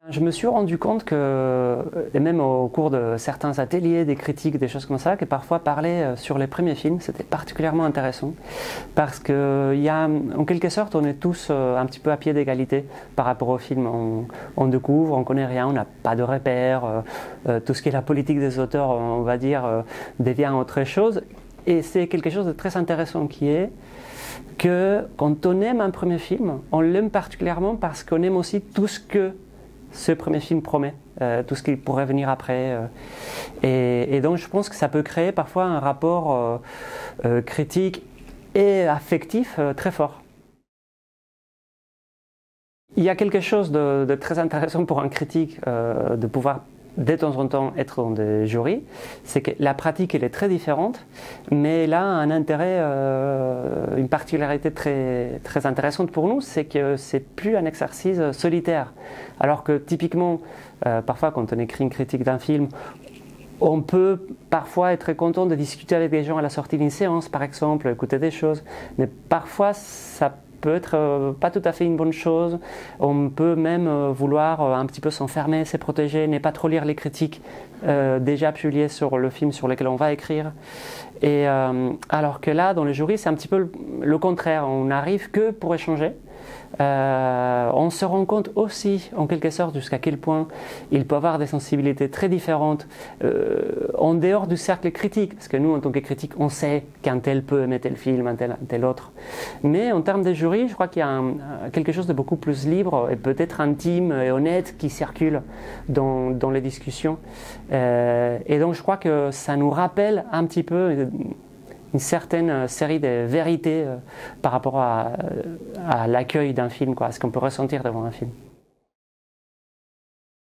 Je me suis rendu compte que, et même au cours de certains ateliers, des critiques, des choses comme ça, que parfois parler sur les premiers films, c'était particulièrement intéressant. Parce qu'il y a, en quelque sorte, on est tous un petit peu à pied d'égalité par rapport au film. On découvre, on connaît rien, on n'a pas de repères. Tout ce qui est la politique des auteurs, on va dire, devient autre chose. Et c'est quelque chose de très intéressant qui est que quand on aime un premier film, on l'aime particulièrement parce qu'on aime aussi tout ce que ce premier film promet, tout ce qui pourrait venir après. Et donc je pense que ça peut créer parfois un rapport critique et affectif très fort. Il y a quelque chose de très intéressant pour un critique de pouvoir de temps en temps être dans des jurys, c'est que la pratique elle est très différente, mais là un intérêt, une particularité très intéressante pour nous, c'est que c'est plus un exercice solitaire. Alors que typiquement, parfois quand on écrit une critique d'un film, on peut parfois être content de discuter avec des gens à la sortie d'une séance, par exemple, écouter des choses, mais parfois ça peut être pas tout à fait une bonne chose. On peut même vouloir un petit peu s'enfermer, se protéger, ne pas trop lire les critiques déjà publiées sur le film sur lequel on va écrire. Et alors que là, dans le jury, c'est un petit peu le contraire. On n'arrive que pour échanger. On se rend compte aussi, en quelque sorte, jusqu'à quel point il peut avoir des sensibilités très différentes en dehors du cercle critique. Parce que nous, en tant que critique, on sait qu'un tel peut aimer tel film, un tel autre. Mais en termes de jury, je crois qu'il y a quelque chose de beaucoup plus libre et peut-être intime et honnête qui circule dans les discussions. Et donc, je crois que ça nous rappelle un petit peu une certaine série de vérités par rapport à l'accueil d'un film, à ce qu'on peut ressentir devant un film.